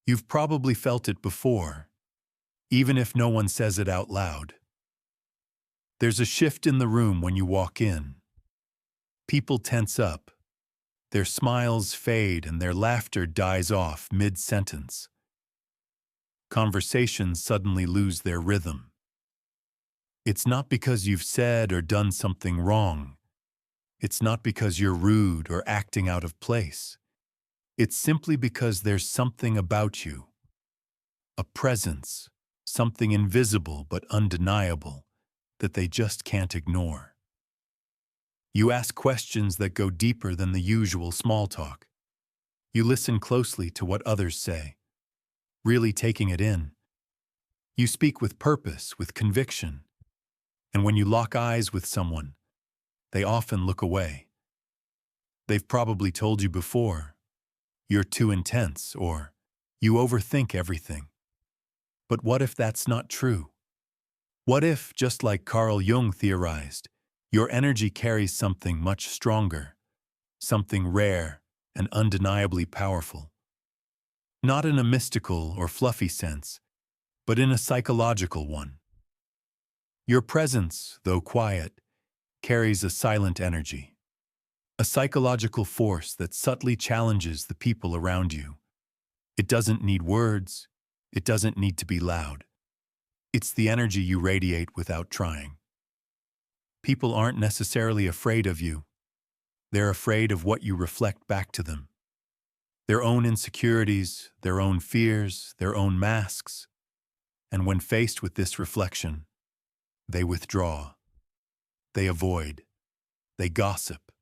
You've probably felt it before, even if no one says it out loud. There's a shift in the room when you walk in. People tense up. Their smiles fade and their laughter dies off mid-sentence. Conversations suddenly lose their rhythm. It's not because you've said or done something wrong. It's not because you're rude or acting out of place. It's simply because there's something about you. A presence, something invisible but undeniable, that they just can't ignore. You ask questions that go deeper than the usual small talk. You listen closely to what others say, really taking it in. You speak with purpose, with conviction. And when you lock eyes with someone, they often look away. They've probably told you before, "You're too intense," or "You overthink everything." But what if that's not true? What if, just like Carl Jung theorized, your energy carries something much stronger, something rare and undeniably powerful? Not in a mystical or fluffy sense, but in a psychological one. Your presence, though quiet, carries a silent energy, a psychological force that subtly challenges the people around you. It doesn't need words. It doesn't need to be loud. It's the energy you radiate without trying. People aren't necessarily afraid of you. They're afraid of what you reflect back to them. Their own insecurities, their own fears, their own masks. And when faced with this reflection, they withdraw. They avoid. They gossip.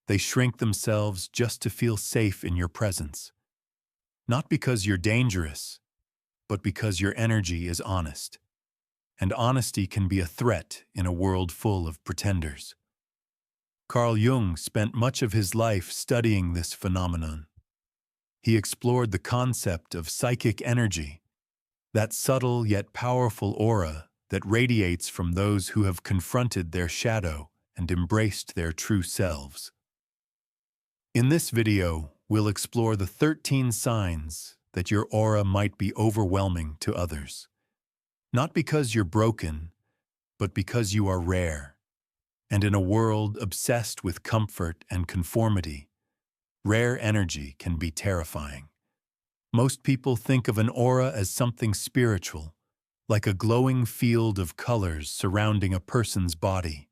They shrink themselves just to feel safe in your presence. Not because you're dangerous, but because your energy is honest. And honesty can be a threat in a world full of pretenders. Carl Jung spent much of his life studying this phenomenon. He explored the concept of psychic energy, that subtle yet powerful aura that radiates from those who have confronted their shadow and embraced their true selves. In this video, we'll explore the 13 signs that your aura might be overwhelming to others. Not because you're broken, but because you are rare. And in a world obsessed with comfort and conformity, rare energy can be terrifying. Most people think of an aura as something spiritual, like a glowing field of colors surrounding a person's body.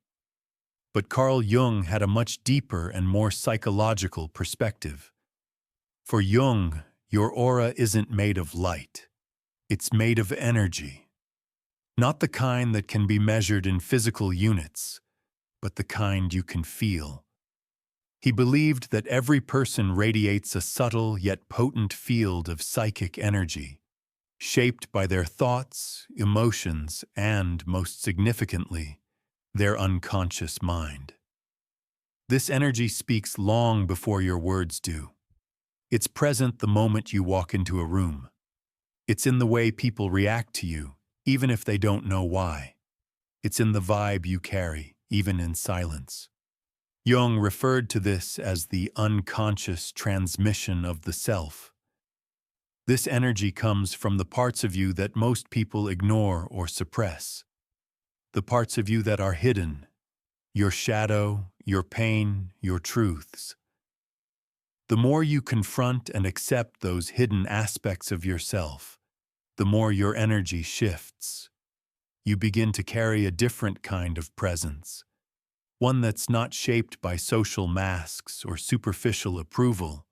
But Carl Jung had a much deeper and more psychological perspective. For Jung, your aura isn't made of light. It's made of energy. Not the kind that can be measured in physical units, but the kind you can feel. He believed that every person radiates a subtle yet potent field of psychic energy, shaped by their thoughts, emotions, and, most significantly, their unconscious mind. This energy speaks long before your words do. It's present the moment you walk into a room. It's in the way people react to you, even if they don't know why. It's in the vibe you carry, even in silence. Jung referred to this as the unconscious transmission of the self. This energy comes from the parts of you that most people ignore or suppress. The parts of you that are hidden, your shadow, your pain, your truths. The more you confront and accept those hidden aspects of yourself, the more your energy shifts. You begin to carry a different kind of presence, one that's not shaped by social masks or superficial approval,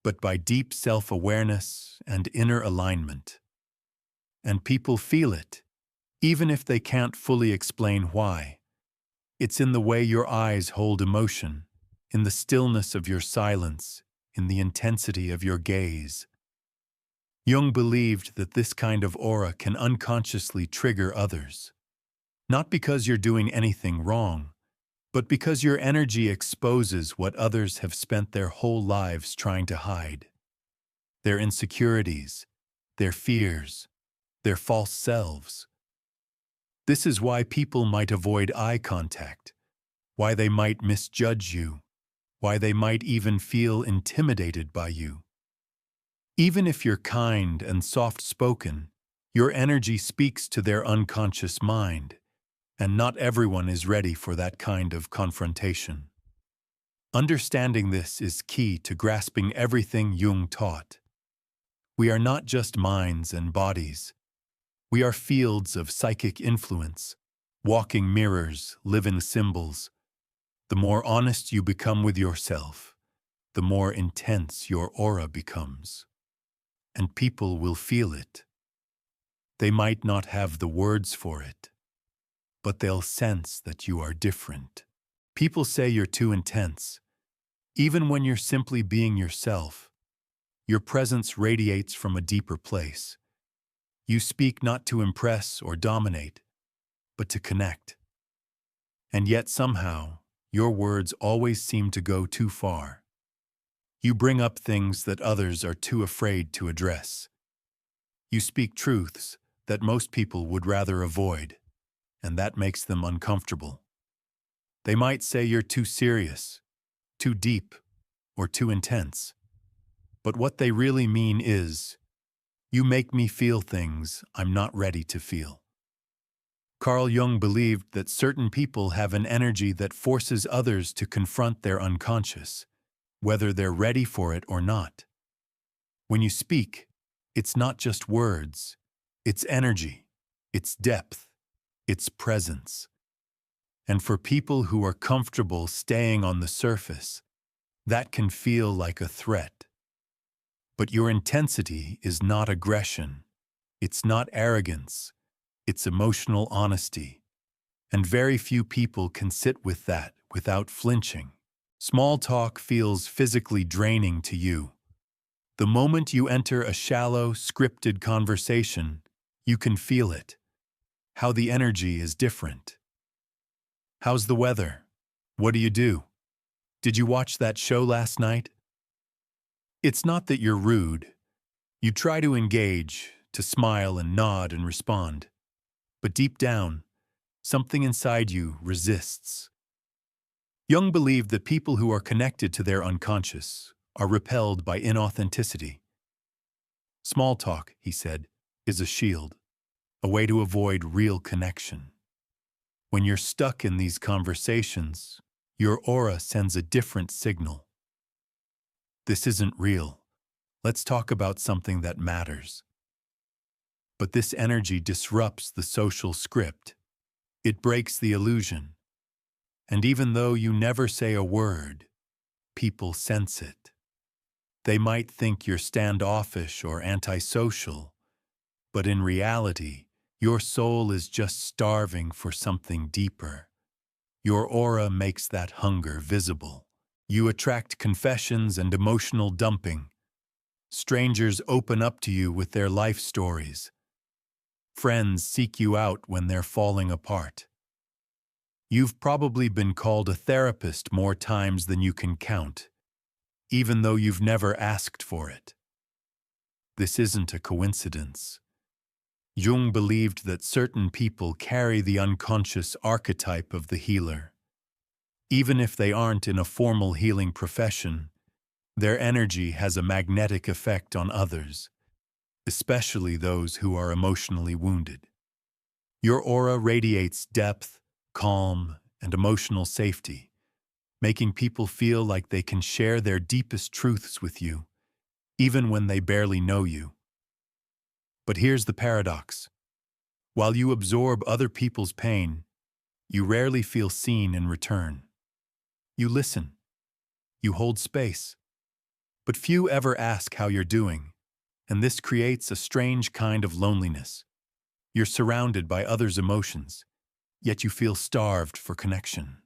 but by deep self-awareness and inner alignment. And people feel it, even if they can't fully explain why. It's in the way your eyes hold emotion, in the stillness of your silence, in the intensity of your gaze. Jung believed that this kind of aura can unconsciously trigger others. Not because you're doing anything wrong, but because your energy exposes what others have spent their whole lives trying to hide. Their insecurities, their fears, their false selves. This is why people might avoid eye contact, why they might misjudge you, why they might even feel intimidated by you. Even if you're kind and soft-spoken, your energy speaks to their unconscious mind, and not everyone is ready for that kind of confrontation. Understanding this is key to grasping everything Jung taught. We are not just minds and bodies. We are fields of psychic influence, walking mirrors, living symbols. The more honest you become with yourself, the more intense your aura becomes. And people will feel it. They might not have the words for it, but they'll sense that you are different. People say you're too intense. Even when you're simply being yourself, your presence radiates from a deeper place. You speak not to impress or dominate, but to connect. And yet somehow, your words always seem to go too far. You bring up things that others are too afraid to address. You speak truths that most people would rather avoid, and that makes them uncomfortable. They might say you're too serious, too deep, or too intense. But what they really mean is, you make me feel things I'm not ready to feel. Carl Jung believed that certain people have an energy that forces others to confront their unconscious, whether they're ready for it or not. When you speak, it's not just words, it's energy, it's depth, it's presence. And for people who are comfortable staying on the surface, that can feel like a threat. But your intensity is not aggression, it's not arrogance, it's emotional honesty. And very few people can sit with that without flinching. Small talk feels physically draining to you. The moment you enter a shallow, scripted conversation, you can feel it. How the energy is different. How's the weather? What do you do? Did you watch that show last night? It's not that you're rude. You try to engage, to smile and nod and respond. But deep down, something inside you resists. Jung believed that people who are connected to their unconscious are repelled by inauthenticity. Small talk, he said, is a shield, a way to avoid real connection. When you're stuck in these conversations, your aura sends a different signal. This isn't real. Let's talk about something that matters. But this energy disrupts the social script. It breaks the illusion. And even though you never say a word, people sense it. They might think you're standoffish or antisocial, but in reality, your soul is just starving for something deeper. Your aura makes that hunger visible. You attract confessions and emotional dumping. Strangers open up to you with their life stories. Friends seek you out when they're falling apart. You've probably been called a therapist more times than you can count, even though you've never asked for it. This isn't a coincidence. Jung believed that certain people carry the unconscious archetype of the healer. Even if they aren't in a formal healing profession, their energy has a magnetic effect on others, especially those who are emotionally wounded. Your aura radiates depth, calm, and emotional safety, making people feel like they can share their deepest truths with you, even when they barely know you. But here's the paradox. While you absorb other people's pain, you rarely feel seen in return. You listen. You hold space. But few ever ask how you're doing, and this creates a strange kind of loneliness. You're surrounded by others' emotions, yet you feel starved for connection.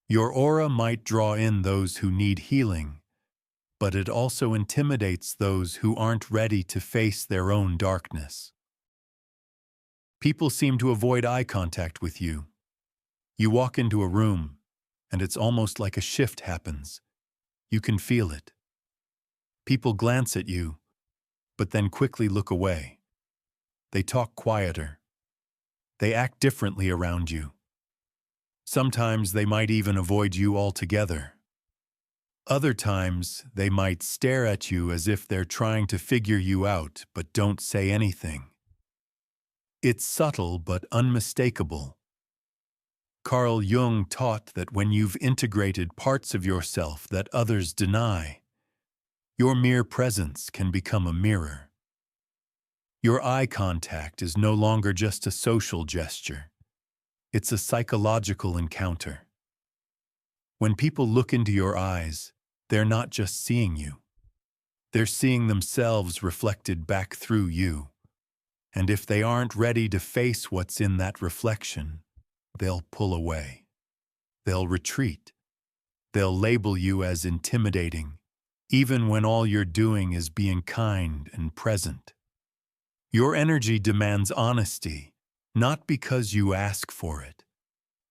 Your aura might draw in those who need healing, but it also intimidates those who aren't ready to face their own darkness. People seem to avoid eye contact with you. You walk into a room, and it's almost like a shift happens. You can feel it. People glance at you, but then quickly look away. They talk quieter. They act differently around you. Sometimes they might even avoid you altogether. Other times, they might stare at you as if they're trying to figure you out but don't say anything. It's subtle but unmistakable. Carl Jung taught that when you've integrated parts of yourself that others deny, your mere presence can become a mirror. Your eye contact is no longer just a social gesture. It's a psychological encounter. When people look into your eyes, they're not just seeing you. They're seeing themselves reflected back through you. And if they aren't ready to face what's in that reflection, they'll pull away. They'll retreat. They'll label you as intimidating, even when all you're doing is being kind and present. Your energy demands honesty, not because you ask for it,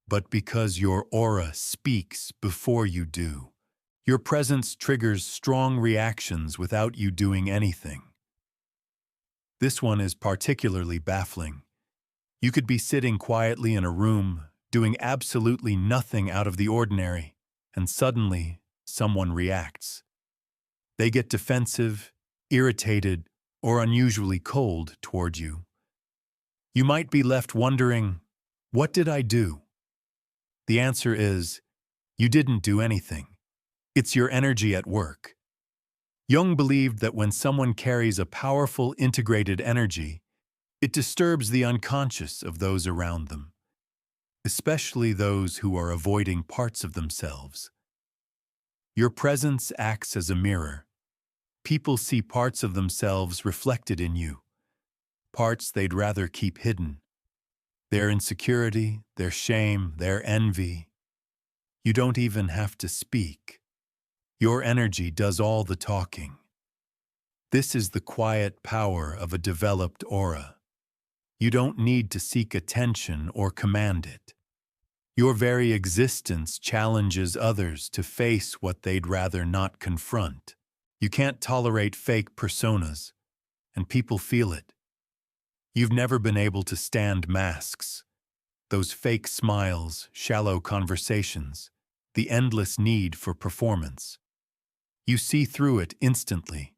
but because your aura speaks before you do. Your presence triggers strong reactions without you doing anything. This one is particularly baffling. You could be sitting quietly in a room, doing absolutely nothing out of the ordinary, and suddenly someone reacts. They get defensive, irritated, or unusually cold toward you. You might be left wondering, what did I do? The answer is, you didn't do anything. It's your energy at work. Jung believed that when someone carries a powerful, integrated energy, it disturbs the unconscious of those around them, especially those who are avoiding parts of themselves. Your presence acts as a mirror. People see parts of themselves reflected in you, parts they'd rather keep hidden. Their insecurity, their shame, their envy. You don't even have to speak. Your energy does all the talking. This is the quiet power of a developed aura. You don't need to seek attention or command it. Your very existence challenges others to face what they'd rather not confront. You can't tolerate fake personas, and people feel it. You've never been able to stand masks, those fake smiles, shallow conversations, the endless need for performance. You see through it instantly.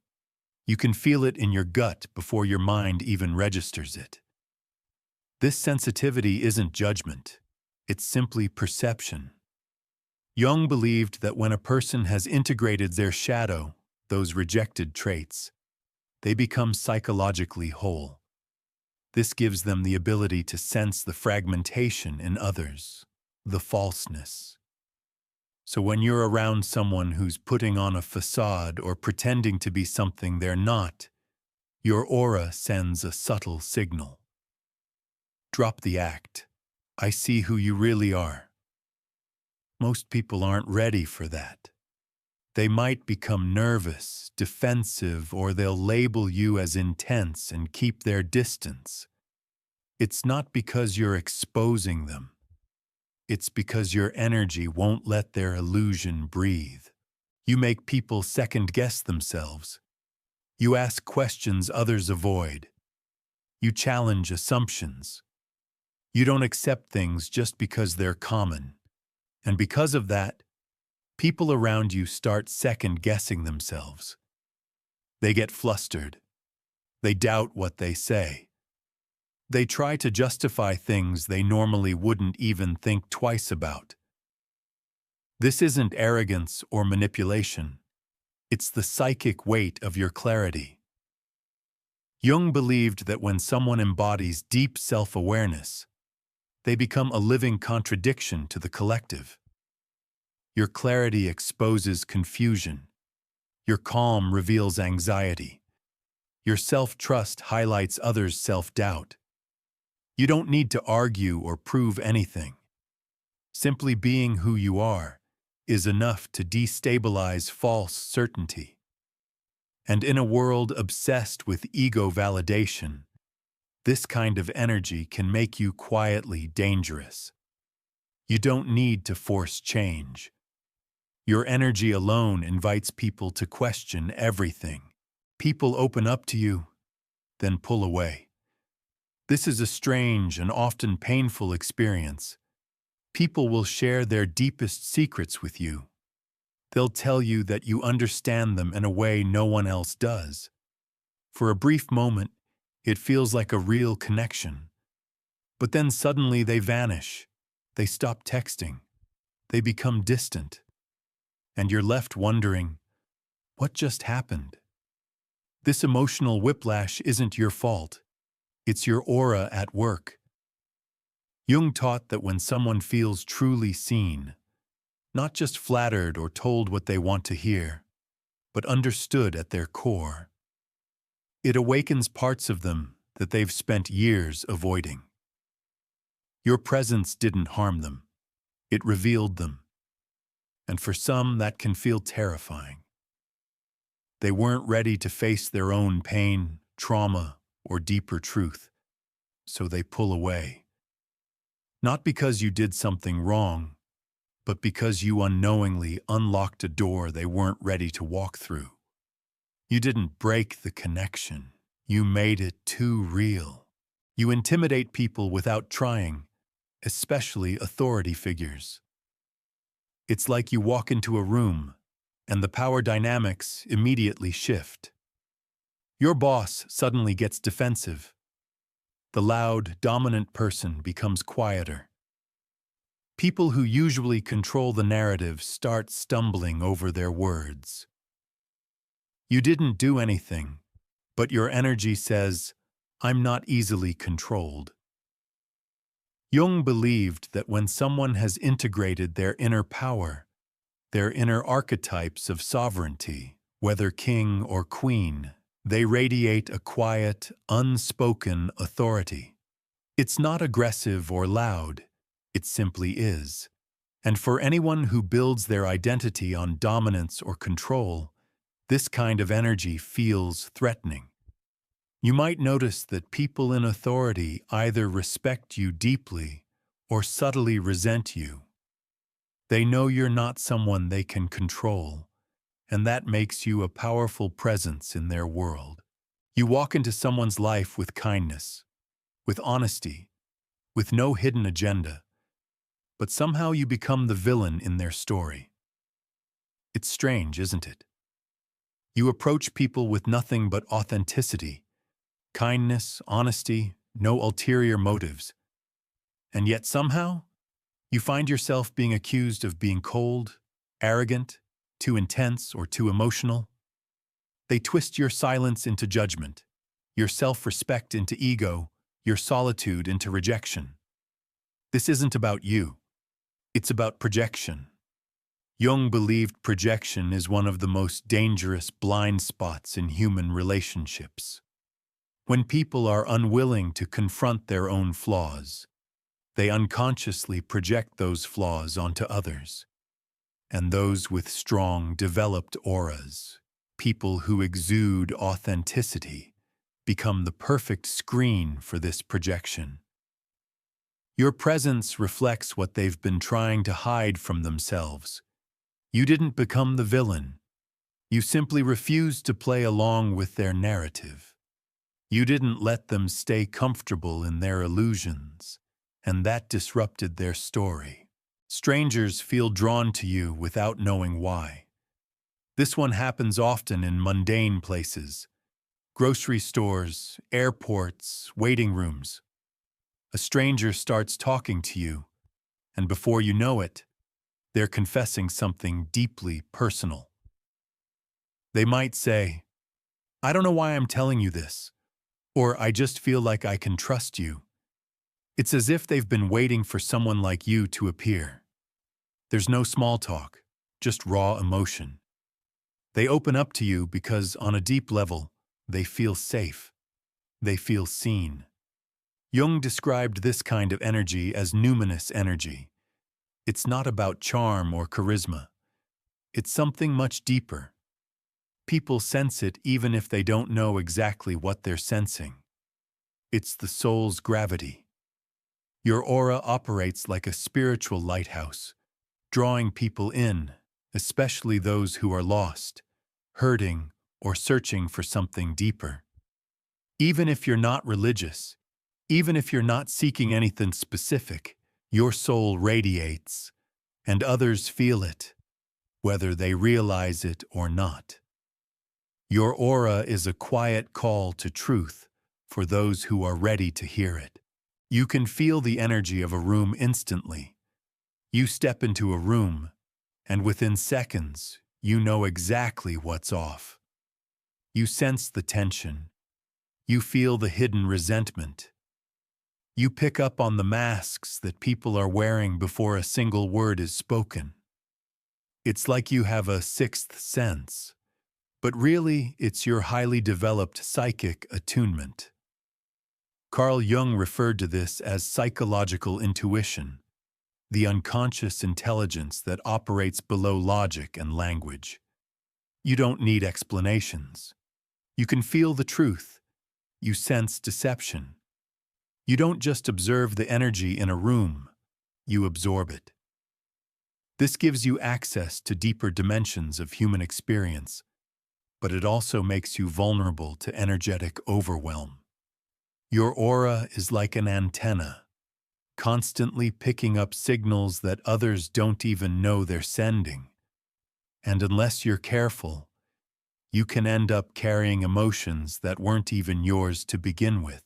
You can feel it in your gut before your mind even registers it. This sensitivity isn't judgment. It's simply perception. Jung believed that when a person has integrated their shadow, those rejected traits, they become psychologically whole. This gives them the ability to sense the fragmentation in others, the falseness. So when you're around someone who's putting on a facade or pretending to be something they're not, your aura sends a subtle signal. Drop the act. I see who you really are. Most people aren't ready for that. They might become nervous, defensive, or they'll label you as intense and keep their distance. It's not because you're exposing them. It's because your energy won't let their illusion breathe. You make people second-guess themselves. You ask questions others avoid. You challenge assumptions. You don't accept things just because they're common. And because of that, people around you start second-guessing themselves. They get flustered. They doubt what they say. They try to justify things they normally wouldn't even think twice about. This isn't arrogance or manipulation. It's the psychic weight of your clarity. Jung believed that when someone embodies deep self-awareness, they become a living contradiction to the collective. Your clarity exposes confusion. Your calm reveals anxiety. Your self-trust highlights others' self-doubt. You don't need to argue or prove anything. Simply being who you are is enough to destabilize false certainty. And in a world obsessed with ego validation, this kind of energy can make you quietly dangerous. You don't need to force change. Your energy alone invites people to question everything. People open up to you, then pull away. This is a strange and often painful experience. People will share their deepest secrets with you. They'll tell you that you understand them in a way no one else does. For a brief moment, it feels like a real connection. But then suddenly they vanish. They stop texting. They become distant. And you're left wondering, what just happened? This emotional whiplash isn't your fault. It's your aura at work. Jung taught that when someone feels truly seen, not just flattered or told what they want to hear, but understood at their core, it awakens parts of them that they've spent years avoiding. Your presence didn't harm them. It revealed them. And for some, that can feel terrifying. They weren't ready to face their own pain, trauma, or deeper truth, so they pull away. Not because you did something wrong, but because you unknowingly unlocked a door they weren't ready to walk through. You didn't break the connection. You made it too real. You intimidate people without trying, especially authority figures. It's like you walk into a room, and the power dynamics immediately shift. Your boss suddenly gets defensive. The loud, dominant person becomes quieter. People who usually control the narrative start stumbling over their words. You didn't do anything, but your energy says, "I'm not easily controlled." Jung believed that when someone has integrated their inner power, their inner archetypes of sovereignty, whether king or queen, they radiate a quiet, unspoken authority. It's not aggressive or loud, it simply is. And for anyone who builds their identity on dominance or control, this kind of energy feels threatening. You might notice that people in authority either respect you deeply or subtly resent you. They know you're not someone they can control, and that makes you a powerful presence in their world. You walk into someone's life with kindness, with honesty, with no hidden agenda, but somehow you become the villain in their story. It's strange, isn't it? You approach people with nothing but authenticity, kindness, honesty, no ulterior motives, and yet somehow you find yourself being accused of being cold, arrogant, too intense, or too emotional. They twist your silence into judgment, your self-respect into ego, your solitude into rejection. This isn't about you. It's about projection. Jung believed projection is one of the most dangerous blind spots in human relationships. When people are unwilling to confront their own flaws, they unconsciously project those flaws onto others. And those with strong, developed auras, people who exude authenticity, become the perfect screen for this projection. Your presence reflects what they've been trying to hide from themselves. You didn't become the villain. You simply refused to play along with their narrative. You didn't let them stay comfortable in their illusions, and that disrupted their story. Strangers feel drawn to you without knowing why. This one happens often in mundane places, grocery stores, airports, waiting rooms. A stranger starts talking to you, and before you know it, they're confessing something deeply personal. They might say, "I don't know why I'm telling you this," or "I just feel like I can trust you." It's as if they've been waiting for someone like you to appear. There's no small talk, just raw emotion. They open up to you because, on a deep level, they feel safe. They feel seen. Jung described this kind of energy as numinous energy. It's not about charm or charisma. It's something much deeper. People sense it even if they don't know exactly what they're sensing. It's the soul's gravity. Your aura operates like a spiritual lighthouse, drawing people in, especially those who are lost, hurting, or searching for something deeper. Even if you're not religious, even if you're not seeking anything specific, your soul radiates, and others feel it. whether they realize it or not. Your aura is a quiet call to truth for those who are ready to hear it. You can feel the energy of a room instantly. You step into a room, and within seconds, you know exactly what's off. You sense the tension. You feel the hidden resentment. You pick up on the masks that people are wearing before a single word is spoken. It's like you have a sixth sense, but really it's your highly developed psychic attunement. Carl Jung referred to this as psychological intuition, the unconscious intelligence that operates below logic and language. You don't need explanations. You can feel the truth. You sense deception. You don't just observe the energy in a room, you absorb it. This gives you access to deeper dimensions of human experience, but it also makes you vulnerable to energetic overwhelm. Your aura is like an antenna, constantly picking up signals that others don't even know they're sending. And unless you're careful, you can end up carrying emotions that weren't even yours to begin with.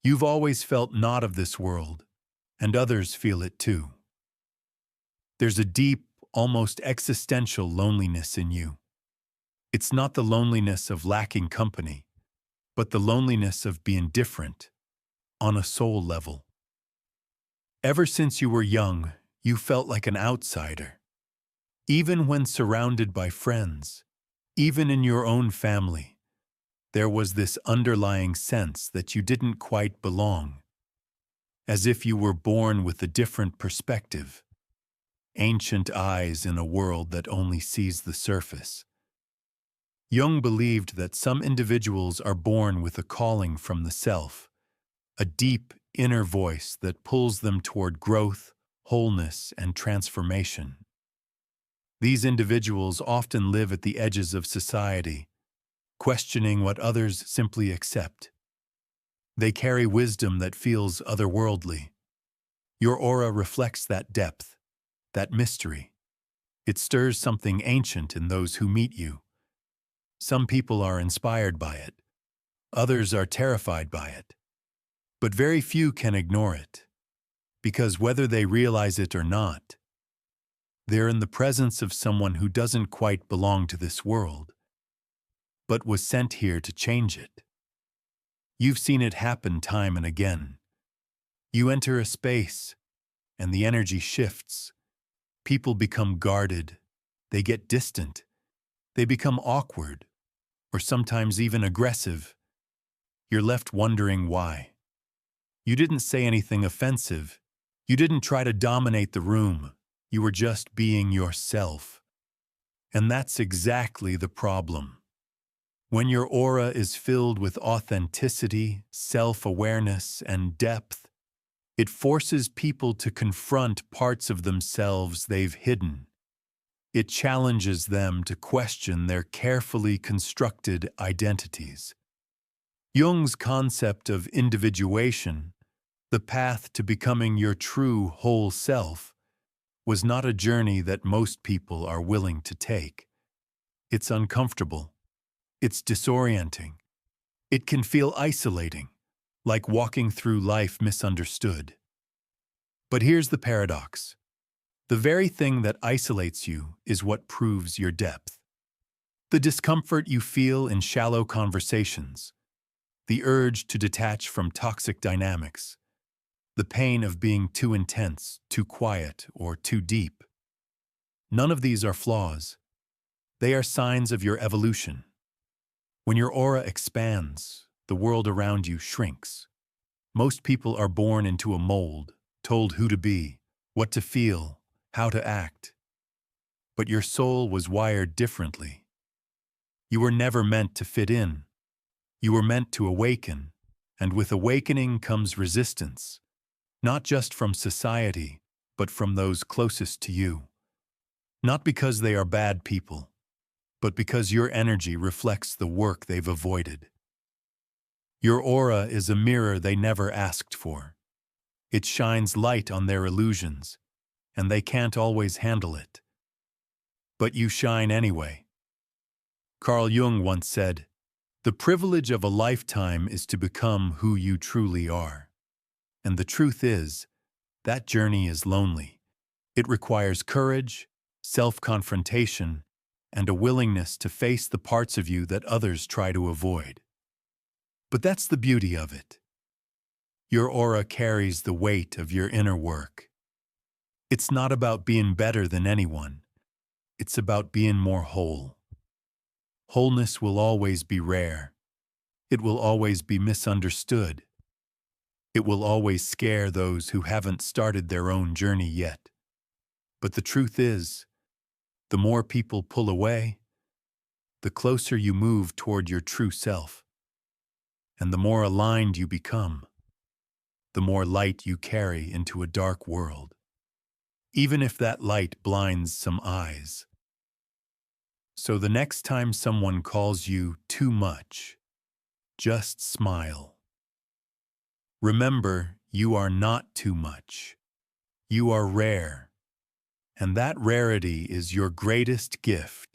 You've always felt not of this world, and others feel it too. There's a deep, almost existential loneliness in you. It's not the loneliness of lacking company, but the loneliness of being different, on a soul level. Ever since you were young, you felt like an outsider. Even when surrounded by friends, even in your own family, there was this underlying sense that you didn't quite belong, as if you were born with a different perspective, ancient eyes in a world that only sees the surface. Jung believed that some individuals are born with a calling from the self, a deep inner voice that pulls them toward growth, wholeness, and transformation. These individuals often live at the edges of society, questioning what others simply accept. They carry wisdom that feels otherworldly. Your aura reflects that depth, that mystery. It stirs something ancient in those who meet you. Some people are inspired by it. Others are terrified by it. But very few can ignore it, because whether they realize it or not, they're in the presence of someone who doesn't quite belong to this world, but was sent here to change it. You've seen it happen time and again. You enter a space, and the energy shifts. People become guarded. They get distant. They become awkward, or sometimes even aggressive. You're left wondering why. You didn't say anything offensive. You didn't try to dominate the room. You were just being yourself. And that's exactly the problem. When your aura is filled with authenticity, self-awareness, and depth, it forces people to confront parts of themselves they've hidden. It challenges them to question their carefully constructed identities. Jung's concept of individuation, the path to becoming your true whole self, was not a journey that most people are willing to take. It's uncomfortable. It's disorienting. It can feel isolating, like walking through life misunderstood. But here's the paradox. The very thing that isolates you is what proves your depth. The discomfort you feel in shallow conversations, the urge to detach from toxic dynamics, the pain of being too intense, too quiet, or too deep. None of these are flaws. They are signs of your evolution. When your aura expands, the world around you shrinks. Most people are born into a mold, told who to be, what to feel, how to act. But your soul was wired differently. You were never meant to fit in. You were meant to awaken, and with awakening comes resistance. Not just from society, but from those closest to you. Not because they are bad people, but because your energy reflects the work they've avoided. Your aura is a mirror they never asked for. It shines light on their illusions, and they can't always handle it. but you shine anyway. Carl Jung once said, "The privilege of a lifetime is to become who you truly are." And the truth is, that journey is lonely. It requires courage, self-confrontation, and a willingness to face the parts of you that others try to avoid. But that's the beauty of it. Your aura carries the weight of your inner work. It's not about being better than anyone. It's about being more whole. Wholeness will always be rare. It will always be misunderstood. It will always scare those who haven't started their own journey yet. But the truth is, the more people pull away, the closer you move toward your true self. And the more aligned you become, the more light you carry into a dark world, even if that light blinds some eyes. So the next time someone calls you too much, just smile. Remember, you are not too much. You are rare, and that rarity is your greatest gift.